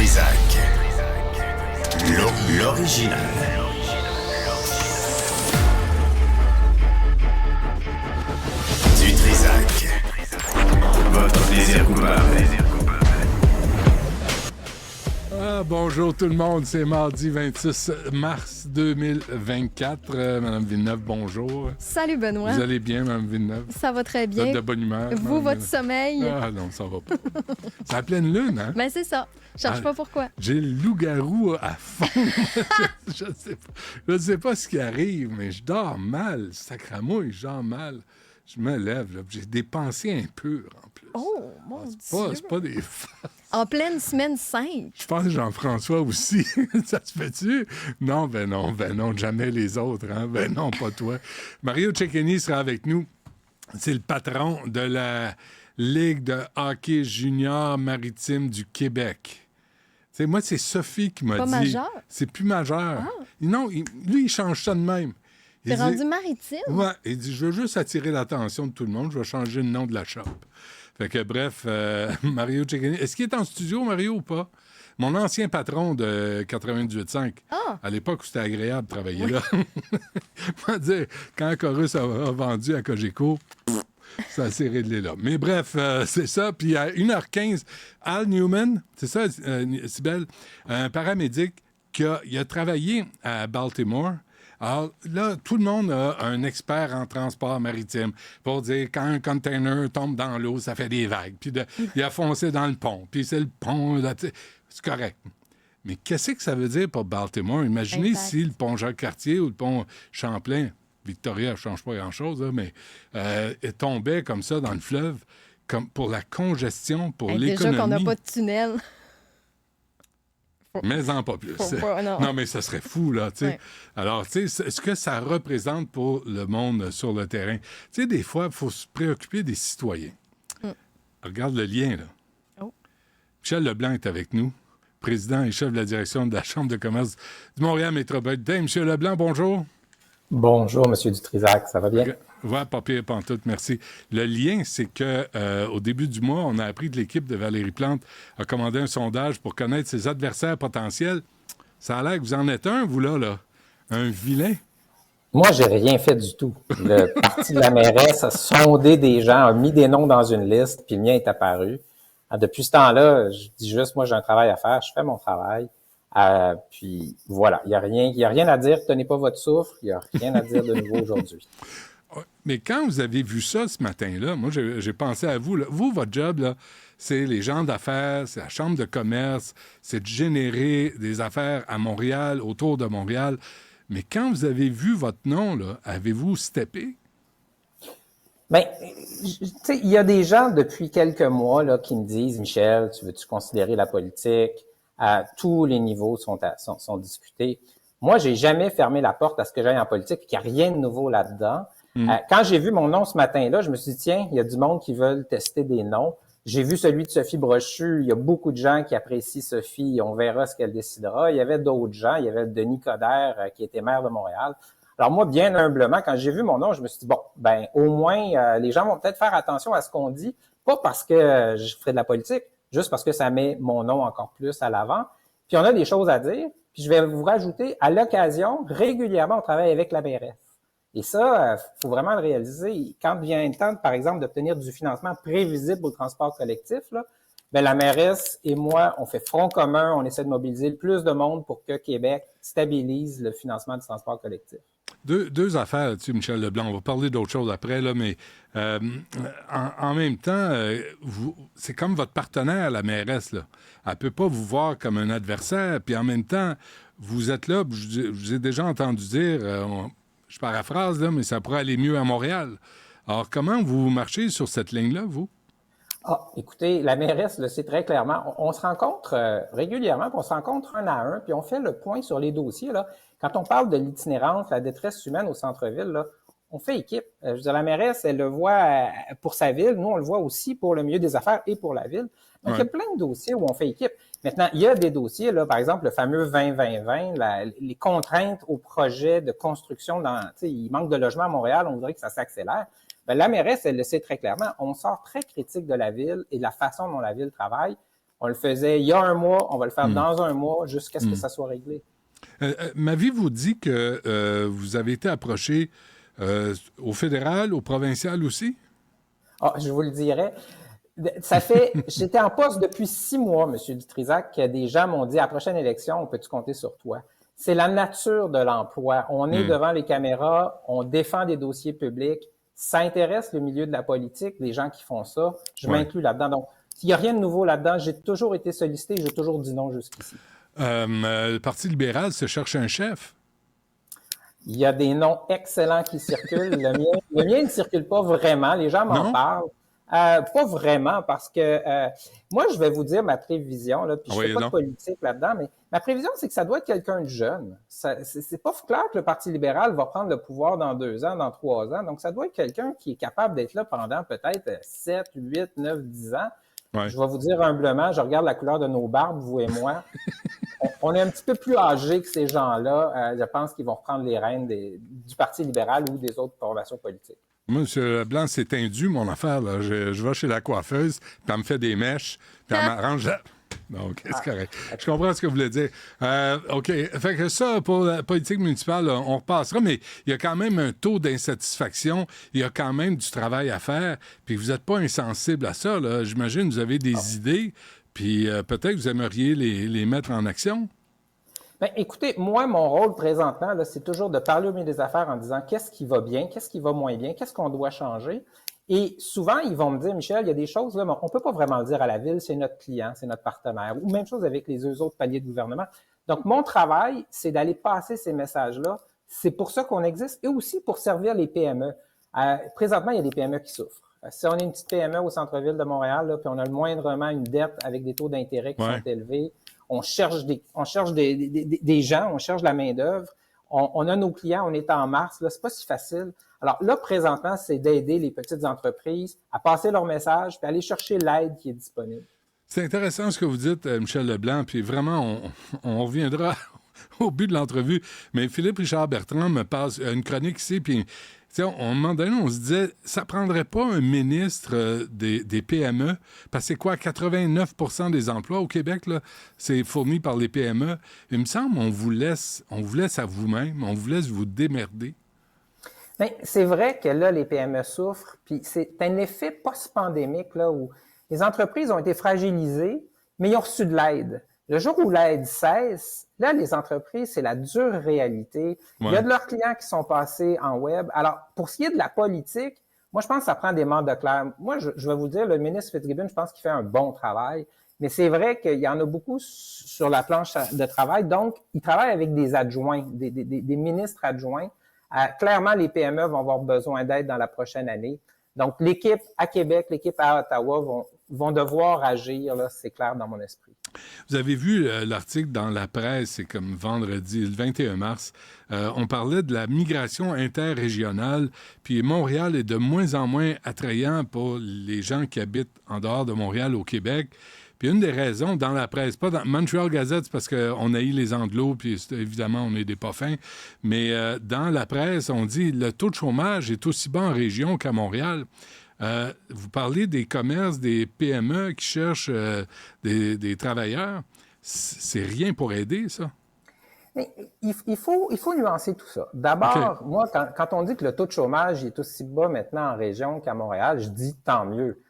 Trizac. L'original. Du Trizac. Votre plaisir coupable. Bonjour tout le monde, c'est mardi 26 mars 2024. Madame Villeneuve, bonjour. Salut Benoît. Vous allez bien, Madame Villeneuve? Ça va très bien. Vous êtes de bonne humeur? Vous, votre sommeil? Ah non, ça va pas. C'est la pleine lune, hein? Ben c'est ça. Je cherche pas pourquoi. J'ai le loup-garou à fond. je sais pas ce qui arrive, mais je dors mal. Sacramouille, je dors mal. Je me lève, là, j'ai des pensées impures en plus. Oh, mon Dieu. C'est pas des... En pleine semaine 5. Je pense que Jean-François aussi. Ça se fait-tu? Non, ben non, jamais les autres. Hein? Ben non, pas toi. Mario Cecchini sera avec nous. C'est le patron de la Ligue de hockey junior maritime du Québec. T'sais, moi, c'est Sophie qui m'a dit... Pas majeur? C'est plus majeur. Ah. Non, lui, il change ça de même. T'es rendu maritime? Ouais, il dit, je veux juste attirer l'attention de tout le monde, je vais changer le nom de la shop. Fait que bref, Mario Cecchini. Est-ce qu'il est en studio, Mario, ou pas? Mon ancien patron de 98.5. Ah! À l'époque où c'était agréable de travailler là. Moi, dire, quand Chorus a vendu à Cogeco, ça s'est réglé là. Mais bref, c'est ça. Puis à 1h15, Al Newman, c'est ça, Cybèle, un paramédic il a travaillé à Baltimore. Alors là, tout le monde a un expert en transport maritime pour dire quand un container tombe dans l'eau, ça fait des vagues. Puis il a foncé dans le pont. Puis c'est le pont. Là, c'est correct. Mais qu'est-ce que ça veut dire pour Baltimore? Imaginez si le pont Jacques-Cartier ou le pont Champlain, Victoria ne change pas grand-chose, là, mais tombait comme ça dans le fleuve, comme pour la congestion, pour l'économie. Déjà qu'on n'a pas de tunnel. Mais en pas plus. Non, mais ça serait fou, là, tu sais. Ouais. Alors, tu sais, ce que ça représente pour le monde sur le terrain. Tu sais, des fois, il faut se préoccuper des citoyens. Regarde le lien, là. Oh. Michel Leblanc est avec nous, président et chef de la direction de la Chambre de commerce du Montréal métropolitain. Monsieur Leblanc, bonjour. Bonjour, Monsieur Dutrisac, ça va bien? Oui, pas pire, pantoute, merci. Le lien, c'est que au début du mois, on a appris que l'équipe de Valérie Plante a commandé un sondage pour connaître ses adversaires potentiels. Ça a l'air que vous en êtes un, vous, là. Un vilain. Moi, j'ai rien fait du tout. Le parti de la mairesse a sondé des gens, a mis des noms dans une liste, puis le mien est apparu. Depuis ce temps-là, je dis juste, moi, j'ai un travail à faire, je fais mon travail. Puis voilà, il y a rien à dire, tenez pas votre souffle, il y a rien à dire de nouveau aujourd'hui. Mais quand vous avez vu ça ce matin-là, moi, j'ai pensé à vous. Là. Vous, votre job, là, c'est les gens d'affaires, c'est la chambre de commerce, c'est de générer des affaires à Montréal, autour de Montréal. Mais quand vous avez vu votre nom, là, avez-vous steppé? Bien, tu sais, il y a des gens depuis quelques mois là, qui me disent, Michel, tu veux-tu considérer la politique? À tous les niveaux sont discutés. Moi, j'ai jamais fermé la porte à ce que j'aille en politique, qu'il n'y a rien de nouveau là-dedans. Quand j'ai vu mon nom ce matin-là, je me suis dit, tiens, il y a du monde qui veulent tester des noms. J'ai vu celui de Sophie Brochu. Il y a beaucoup de gens qui apprécient Sophie. On verra ce qu'elle décidera. Il y avait d'autres gens. Il y avait Denis Coderre, qui était maire de Montréal. Alors moi, bien humblement, quand j'ai vu mon nom, je me suis dit, bon, ben au moins, les gens vont peut-être faire attention à ce qu'on dit. Pas parce que je ferai de la politique, juste parce que ça met mon nom encore plus à l'avant. Puis on a des choses à dire. Puis je vais vous rajouter, à l'occasion, régulièrement, on travaille avec la mairesse. Et ça, faut vraiment le réaliser. Quand vient le temps, par exemple, d'obtenir du financement prévisible au transport collectif, là, ben la mairesse et moi, on fait front commun, on essaie de mobiliser le plus de monde pour que Québec stabilise le financement du transport collectif. Deux affaires là-dessus, Michel Leblanc. On va parler d'autres choses après, là, mais en même temps, c'est comme votre partenaire, la mairesse. Là. Elle ne peut pas vous voir comme un adversaire, puis en même temps, vous êtes là, je vous ai déjà entendu dire, je paraphrase, là, mais ça pourrait aller mieux à Montréal. Alors, comment vous marchez sur cette ligne-là, vous? Ah, écoutez, la mairesse le sait très clairement. On se rencontre régulièrement, puis on se rencontre un à un, puis on fait le point sur les dossiers. Là. Quand on parle de l'itinérance, la détresse humaine au centre-ville, là, on fait équipe. Je veux dire, la mairesse, elle le voit pour sa ville. Nous, on le voit aussi pour le milieu des affaires et pour la ville. Donc, il y a plein de dossiers où on fait équipe. Maintenant, il y a des dossiers, là, par exemple, le fameux 20-20-20, les contraintes au projet de construction. Il manque de logements à Montréal, on voudrait que ça s'accélère. Ben, la mairesse, elle le sait très clairement. On sort très critique de la ville et de la façon dont la ville travaille. On le faisait il y a un mois, on va le faire dans un mois jusqu'à ce que ça soit réglé. M'avez-vous dit que vous avez été approché au fédéral, au provincial aussi? Ah, je vous le dirais. J'étais en poste depuis 6 mois, M. Dutrisac, que des gens m'ont dit, à la prochaine élection, on peut-tu compter sur toi? C'est la nature de l'emploi. On est devant les caméras, on défend des dossiers publics. Ça intéresse le milieu de la politique, les gens qui font ça. Je m'inclus là-dedans. Donc, il n'y a rien de nouveau là-dedans. J'ai toujours été sollicité, j'ai toujours dit non jusqu'ici. Le Parti libéral se cherche un chef. Il y a des noms excellents qui circulent. Le mien ne circule pas vraiment. Les gens m'en parlent. Pas vraiment, parce que moi, je vais vous dire ma prévision, là, puis je fais pas de politique là-dedans, mais ma prévision, c'est que ça doit être quelqu'un de jeune. C'est pas clair que le Parti libéral va prendre le pouvoir dans 2 ans, dans 3 ans. Donc, ça doit être quelqu'un qui est capable d'être là pendant peut-être 7, 8, 9, 10 ans. Ouais. Je vais vous dire humblement, je regarde la couleur de nos barbes, vous et moi. On est un petit peu plus âgés que ces gens-là. Je pense qu'ils vont reprendre les rênes du Parti libéral ou des autres formations politiques. Moi, M. Leblanc, c'est tendu, mon affaire. Là. Je vais chez la coiffeuse, puis elle me fait des mèches, puis elle m'arrange la... Donc, c'est correct. Je comprends ce que vous voulez dire. OK. Fait que ça, pour la politique municipale, là, on repassera, mais il y a quand même un taux d'insatisfaction. Il y a quand même du travail à faire. Puis vous n'êtes pas insensible à ça. Là. J'imagine que vous avez des idées, puis peut-être que vous aimeriez les mettre en action. Bien, écoutez, moi, mon rôle présentement, là, c'est toujours de parler au milieu des affaires en disant qu'est-ce qui va bien, qu'est-ce qui va moins bien, qu'est-ce qu'on doit changer. Et souvent, ils vont me dire, Michel, il y a des choses, là, mais on ne peut pas vraiment le dire à la ville, c'est notre client, c'est notre partenaire. Ou même chose avec les 2 autres paliers de gouvernement. Donc, mon travail, c'est d'aller passer ces messages-là. C'est pour ça qu'on existe et aussi pour servir les PME. Présentement, il y a des PME qui souffrent. Si on est une petite PME au centre-ville de Montréal, là, puis on a le moindrement une dette avec des taux d'intérêt qui sont élevés, on cherche des gens, on cherche de la main-d'œuvre. On a nos clients, on est en mars, là, c'est pas si facile. Alors là, présentement, c'est d'aider les petites entreprises à passer leur message puis aller chercher l'aide qui est disponible. C'est intéressant ce que vous dites, Michel Leblanc, puis vraiment, on reviendra au but de l'entrevue. Mais Philippe Richard Bertrand me passe une chronique ici, puis à un moment donné, on se disait, ça prendrait pas un ministre des PME, parce que c'est quoi, 89 % des emplois au Québec, là, c'est fourni par les PME. Il me semble on vous laisse à vous-même, on vous laisse vous démerder. Bien, c'est vrai que là, les PME souffrent, puis c'est un effet post-pandémique là, où les entreprises ont été fragilisées, mais ils ont reçu de l'aide. Le jour où l'aide cesse, là, les entreprises, c'est la dure réalité. Il y a de leurs clients qui sont passés en web. Alors, pour ce qui est de la politique, moi, je pense que ça prend des mandats clairs. Moi, je vais vous dire, le ministre Fitzgibbon, je pense qu'il fait un bon travail, mais c'est vrai qu'il y en a beaucoup sur la planche de travail. Donc, il travaille avec des adjoints, des ministres adjoints. Clairement, les PME vont avoir besoin d'aide dans la prochaine année. Donc, l'équipe à Québec, l'équipe à Ottawa vont devoir agir, là, c'est clair dans mon esprit. Vous avez vu l'article dans la presse, c'est comme vendredi, le 21 mars, on parlait de la migration interrégionale, puis Montréal est de moins en moins attrayant pour les gens qui habitent en dehors de Montréal au Québec. Puis une des raisons dans la presse, pas dans Montreal Gazette, c'est parce qu'on haït les Anglos, puis évidemment, on est des pas fins, mais dans la presse, on dit le taux de chômage est aussi bas en région qu'à Montréal. Vous parlez des commerces, des PME qui cherchent des travailleurs. C'est rien pour aider, ça? Mais il faut nuancer tout ça. D'abord, moi, quand on dit que le taux de chômage est aussi bas maintenant en région qu'à Montréal, je dis tant mieux.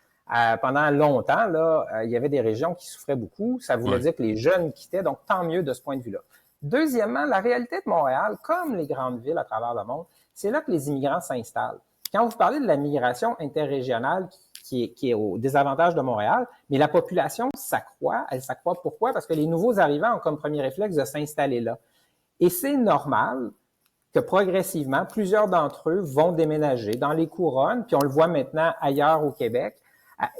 Pendant longtemps, là, il y avait des régions qui souffraient beaucoup. Ça voulait dire que les jeunes quittaient, donc tant mieux de ce point de vue-là. Deuxièmement, la réalité de Montréal, comme les grandes villes à travers le monde, c'est là que les immigrants s'installent. Quand vous parlez de la migration interrégionale qui est au désavantage de Montréal, mais la population s'accroît. Elle s'accroît pourquoi? Parce que les nouveaux arrivants ont comme premier réflexe de s'installer là. Et c'est normal que progressivement, plusieurs d'entre eux vont déménager dans les couronnes, puis on le voit maintenant ailleurs au Québec.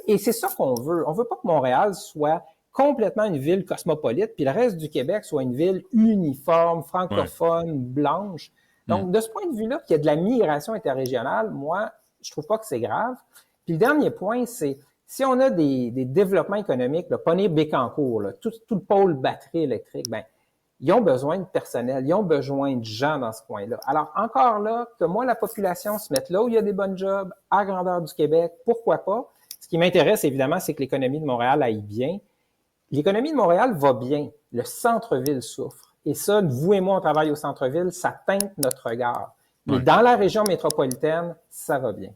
Et c'est ça qu'on veut. On veut pas que Montréal soit complètement une ville cosmopolite, puis le reste du Québec soit une ville uniforme, francophone, blanche. Donc, de ce point de vue-là, qu'il y a de la migration interrégionale, moi, je trouve pas que c'est grave. Puis le dernier point, c'est si on a des développements économiques, là, prenez Bécancour, là, tout le pôle batterie électrique, ben ils ont besoin de personnel, ils ont besoin de gens dans ce coin-là. Alors, encore là, que moi, la population se mette là où il y a des bonnes jobs, à grandeur du Québec, pourquoi pas? Ce qui m'intéresse, évidemment, c'est que l'économie de Montréal aille bien. l'économie de Montréal va bien. Le centre-ville souffre. Et ça, vous et moi, on travaille au centre-ville, ça teinte notre regard. Mais Ouais. dans la région métropolitaine, ça va bien.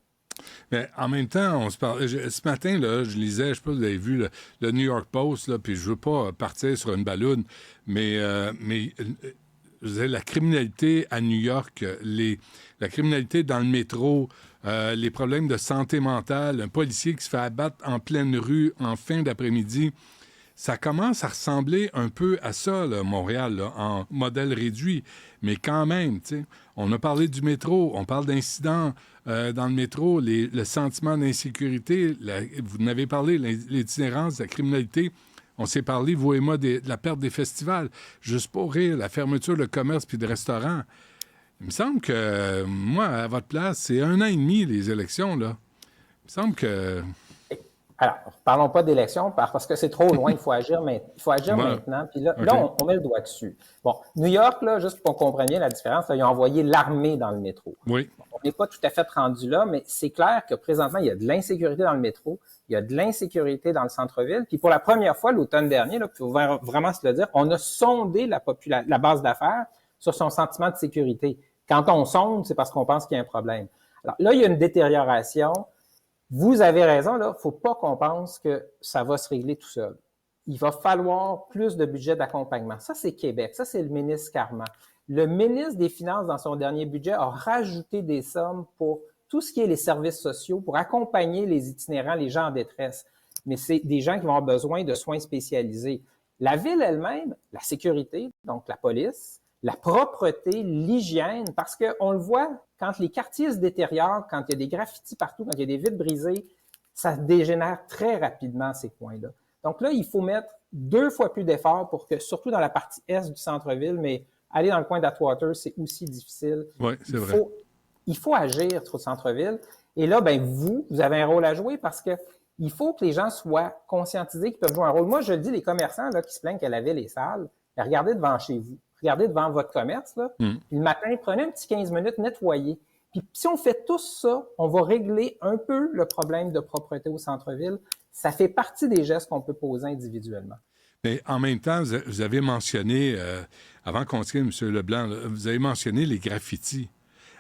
Mais en même temps, on se parlait. Ce matin, là, je lisais, je sais pas si vous avez vu le New York Post, là, puis je veux pas partir sur une balloune, mais je veux dire, la criminalité à New York, la criminalité dans le métro, les problèmes de santé mentale, un policier qui se fait abattre en pleine rue en fin d'après-midi, ça commence à ressembler un peu à ça, là, Montréal, là, en modèle réduit. Mais quand même, tu sais, on a parlé du métro, on parle d'incidents dans le métro, le sentiment d'insécurité, vous en avez parlé, l'itinérance, la criminalité. On s'est parlé, vous et moi, de la perte des festivals. Juste pour rire, la fermeture de commerce puis de restaurants. Il me semble que, moi, à votre place, c'est 1 an et demi, les élections, là. Il me semble que... Alors, parlons pas d'élection parce que c'est trop loin, il faut agir, il faut agir Ouais. maintenant. Puis là, OK. là, on met le doigt dessus. Bon, New York, là, juste pour qu'on comprenne bien la différence, là, ils ont envoyé l'armée dans le métro. Oui. On n'est pas tout à fait rendu là, mais c'est clair que présentement, il y a de l'insécurité dans le métro, il y a de l'insécurité dans le centre-ville. Puis pour la première fois, l'automne dernier, il faut vraiment se le dire, on a sondé la base d'affaires sur son sentiment de sécurité. Quand on sonde, c'est parce qu'on pense qu'il y a un problème. Alors là, il y a une détérioration. Vous avez raison, là, faut pas qu'on pense que ça va se régler tout seul. Il va falloir plus de budget d'accompagnement. Ça, c'est Québec. Ça, c'est le ministre Carman. Le ministre des Finances, dans son dernier budget, a rajouté des sommes pour tout ce qui est les services sociaux, pour accompagner les itinérants, les gens en détresse. Mais c'est des gens qui vont avoir besoin de soins spécialisés. La ville elle-même, la sécurité, donc la police, la propreté, l'hygiène, parce qu'on le voit, quand les quartiers se détériorent, quand il y a des graffitis partout, quand il y a des vitres brisées, ça dégénère très rapidement, ces coins-là. Donc là, il faut mettre 2 fois plus d'efforts pour que, surtout dans la partie est du centre-ville, mais aller dans le coin d'Atwater, c'est aussi difficile. Oui, c'est vrai. Il faut agir sur le centre-ville. Et là, ben vous avez un rôle à jouer parce que il faut que les gens soient conscientisés qu'ils peuvent jouer un rôle. Moi, je le dis, les commerçants là, qui se plaignent que la ville est sale, ben, regardez devant chez vous. Regardez devant votre commerce, là. Puis le matin, prenez un petit 15 minutes, nettoyez. Puis si on fait tout ça, on va régler un peu le problème de propreté au centre-ville. Ça fait partie des gestes qu'on peut poser individuellement. Mais en même temps, vous avez mentionné, avant qu'on tienne, M. Leblanc, là, vous avez mentionné les graffitis.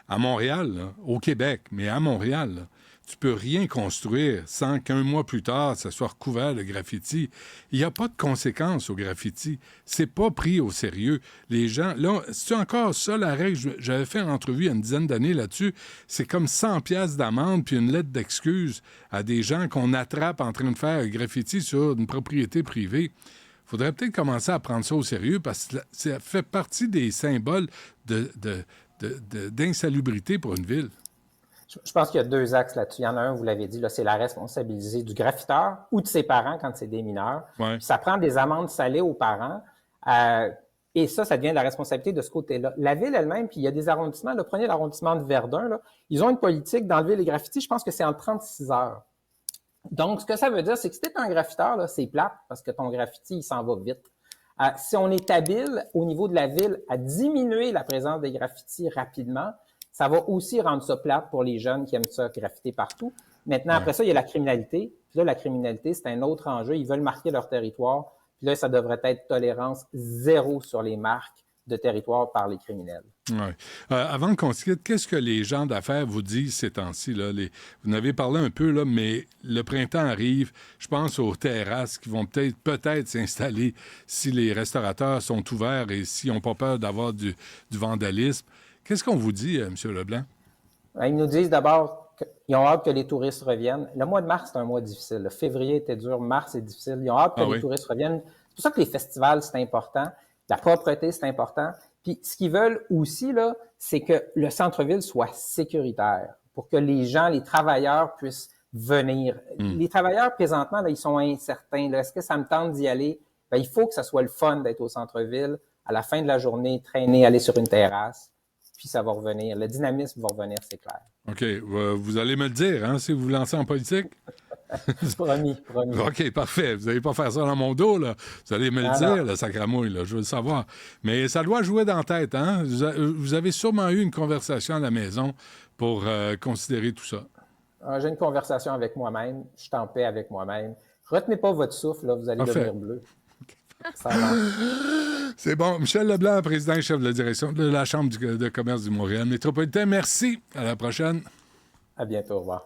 À Montréal, là, au Québec, mais à Montréal, là, tu peux rien construire sans qu'un mois plus tard, ça soit recouvert de graffitis. Il n'y a pas de conséquences aux graffitis. C'est pas pris au sérieux. Les gens, là, c'est encore ça la règle. J'avais fait une entrevue il y a une dizaine d'années là-dessus. C'est comme 100 piastres d'amende puis une lettre d'excuse à des gens qu'on attrape en train de faire un graffiti sur une propriété privée. Il faudrait peut-être commencer à prendre ça au sérieux parce que ça fait partie des symboles d'insalubrité pour une ville. Je pense qu'il y a 2 axes là-dessus. Il y en a un, vous l'avez dit, là, c'est la responsabilité du graffiteur ou de ses parents quand c'est des mineurs. Ouais. Ça prend des amendes salées aux parents. Et ça devient de la responsabilité de ce côté-là. La ville elle-même, puis il y a des arrondissements. Là, prenez l'arrondissement de Verdun. Là, ils ont une politique d'enlever les graffitis. Je pense que c'est en 36 heures. Donc, ce que ça veut dire, c'est que si tu es un graffiteur, là, c'est plate parce que ton graffiti, il s'en va vite. Si on est habile au niveau de la ville à diminuer la présence des graffitis rapidement, ça va aussi rendre ça plate pour les jeunes qui aiment ça graffiter partout. Maintenant, après ça, il y a la criminalité. Puis là, la criminalité, c'est un autre enjeu. Ils veulent marquer leur territoire. Puis là, ça devrait être tolérance zéro sur les marques de territoire par les criminels. Ouais. Avant qu'on se quitte, qu'est-ce que les gens d'affaires vous disent ces temps-ci? Là? Vous en avez parlé un peu, là, mais le printemps arrive. Je pense aux terrasses qui vont peut-être s'installer si les restaurateurs sont ouverts et s'ils n'ont pas peur d'avoir du vandalisme. Qu'est-ce qu'on vous dit, M. Leblanc? Ils nous disent d'abord qu'ils ont hâte que les touristes reviennent. Le mois de mars, c'est un mois difficile. Le février était dur, mars est difficile. Ils ont hâte que les touristes reviennent. C'est pour ça que les festivals, c'est important. La propreté, c'est important. Puis ce qu'ils veulent aussi, là, c'est que le centre-ville soit sécuritaire pour que les gens, les travailleurs puissent venir. Les travailleurs, présentement, là, ils sont incertains. Là. Est-ce que ça me tente d'y aller? Ben, il faut que ça soit le fun d'être au centre-ville. À la fin de la journée, traîner, aller sur une terrasse. Puis ça va revenir. Le dynamisme va revenir, c'est clair. OK. Vous allez me le dire, hein, si vous vous lancez en politique? Promis. OK, parfait. Vous n'allez pas faire ça dans mon dos, là. Vous allez me le dire, le sacramouille, là. Je veux le savoir. Mais ça doit jouer dans la tête, hein? Vous avez sûrement eu une conversation à la maison pour considérer tout ça. J'ai une conversation avec moi-même. Je suis en paix avec moi-même. Retenez pas votre souffle, là. Vous allez devenir bleu. Ça va. C'est bon. Michel Leblanc, président et chef de la direction de la Chambre de commerce du Montréal métropolitain. Merci. À la prochaine. À bientôt. Au revoir.